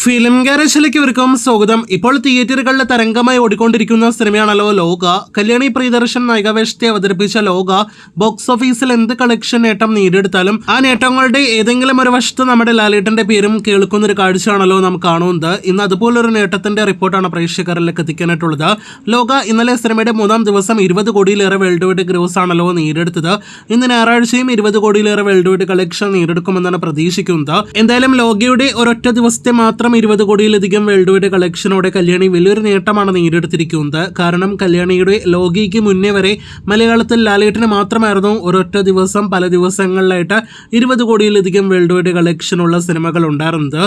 Film ഗാരേജിലേക്ക് ഇവർക്കും സ്വാഗതം. ഇപ്പോൾ തിയേറ്ററുകളിലെ തരംഗമായി ഓടിക്കൊണ്ടിരിക്കുന്ന സിനിമയാണല്ലോ ലോക. കല്യാണി പ്രിയദർശൻ നായികാവേഷത്തെ അവതരിപ്പിച്ച ലോക ബോക്സ് ഓഫീസിൽ എന്ത് കളക്ഷൻ നേട്ടം നേടിയെടുത്താലും ആ നേട്ടങ്ങളുടെ ഏതെങ്കിലും ഒരു വശത്ത് നമ്മുടെ ലാലേട്ടന്റെ പേരും കേൾക്കുന്ന ഒരു കാഴ്ചയാണല്ലോ നാം കാണുന്നത്. ഇന്ന് അതുപോലൊരു നേട്ടത്തിന്റെ റിപ്പോർട്ടാണ് പ്രേക്ഷകരിലേക്ക് എത്തിക്കാനായിട്ടുള്ളത്. ലോക ഇന്നലെ സിനിമയുടെ 3-ാം ദിവസം 20 കോടിയിലേറെ വേൾഡ് വൈഡ് ഗ്രോസ് ആണല്ലോ നേടിയെടുത്തത്. ഇന്ന് ഞായറാഴ്ചയും 20 കോടിയിലേറെ വേൾഡ് വൈഡ് കളക്ഷൻ നേടിയെടുക്കുമെന്നാണ് പ്രതീക്ഷിക്കുന്നത്. എന്തായാലും ലോകയുടെ ഒരൊറ്റ ദിവസത്തെ മാത്രം 20 കോടിയിലധികം വേൾഡ് വൈഡ് കളക്ഷനോടെ കല്യാണി വലിയൊരു നേട്ടമാണ് നേടിയെടുത്തിരിക്കുന്നത്. കാരണം കല്യാണിയുടെ ലോകയ്ക്ക് മുന്നേ വരെ മലയാളത്തിൽ ലാലേട്ടന് മാത്രമായിരുന്നു ഒരൊറ്റ ദിവസം പല ദിവസങ്ങളിലായിട്ട് 20 കോടിയിലധികം വേൾഡ് വൈഡ് കളക്ഷനുള്ള സിനിമകൾ ഉണ്ടായിരുന്നത്.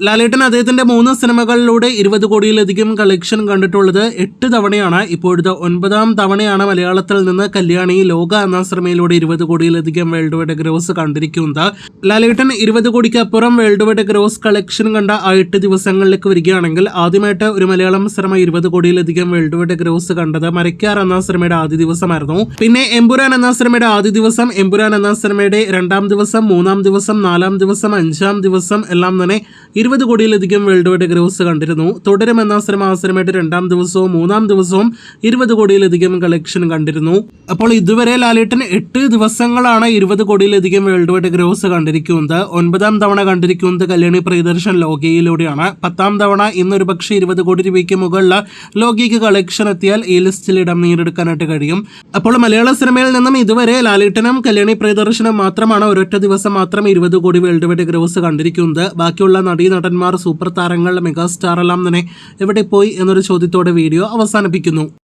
ലാലേട്ടൻ അദ്ദേഹത്തിന്റെ 3 സിനിമകളിലൂടെ 20 കോടിയിലധികം കളക്ഷൻ കണ്ടിട്ടുള്ളത് 8 തവണയാണ്. ഇപ്പോഴത്തെ 9-ാം തവണയാണ് മലയാളത്തിൽ നിന്ന് കല്യാണി ലോക എന്ന സിനിമയിലൂടെ 20 കോടിയിലധികം വേൾഡ് വൈഡ് ഗ്രോസ് കണ്ടിരിക്കുന്നത്. ലാലേട്ടൻ 20 കോടിക്ക് അപ്പുറം വേൾഡ് വൈഡ് ഗ്രോസ് കളക്ഷൻ കണ്ട ആ 8 ദിവസങ്ങളിലേക്ക് വരികയാണെങ്കിൽ ആദ്യമായിട്ട് ഒരു മലയാളം സിനിമ 20 കോടിയിലധികം വേൾഡ് വൈഡ് ഗ്രോസ് കണ്ടത് മരക്കാർ എന്ന സിനിമയുടെ ആദ്യ ദിവസമായിരുന്നു. പിന്നെ എമ്പുരാൻ എന്ന സിനിമയുടെ ആദ്യ ദിവസം, എമ്പുരാൻ എന്ന സിനിമയുടെ 2-ാം ദിവസം, 3-ാം ദിവസം, 4-ാം ദിവസം, 5-ാം ദിവസം എല്ലാം തന്നെ 20 കോടിയിലധികം വേൾഡ് വൈഡ് ഗ്രോസ് കണ്ടിരുന്നു. തുടരും എന്ന സിനിമ ആ സിനിമയുടെ 2-ാം ദിവസവും 3-ാം ദിവസവും 20 കോടിയിലധികം കളക്ഷൻ കണ്ടിരുന്നു. അപ്പോൾ ഇതുവരെ ലാലേട്ടൻ 8 ദിവസങ്ങളാണ് 20 കോടിയിലധികം വേൾഡ് വൈഡ് ഗ്രോസ് കണ്ടിരിക്കുന്നത്. 9-ാം തവണ കണ്ടിരിക്കുന്നത് കല്യാണി പ്രിയദർശൻ ലോകയിലൂടെയാണ്. 10-ാം തവണ ഇന്നൊരു പക്ഷേ 20 കോടി രൂപയ്ക്ക് മുകളിൽ ലോകയ്ക്ക് കളക്ഷൻ എത്തിയാൽ ഈ ലിസ്റ്റിൽ ഇടം നേടിയെടുക്കാനായിട്ട് കഴിയും. അപ്പോൾ മലയാള സിനിമയിൽ നിന്നും ഇതുവരെ ലാലേട്ടനും കല്യാണി പ്രിയദർശനും മാത്രമാണ് ഒരൊറ്റ ദിവസം മാത്രം 20 കോടി വേൾഡ് വൈഡ് ഗ്രോസ് കണ്ടിരിക്കുന്നത്. ബാക്കിയുള്ള നടന്മാർ, സൂപ്പർ താരങ്ങൾ, മെഗാസ്റ്റാർ എല്ലാം തന്നെ എവിടെ പോയി എന്നൊരു ചോദ്യത്തോടെ വീഡിയോ അവസാനിപ്പിക്കുന്നു.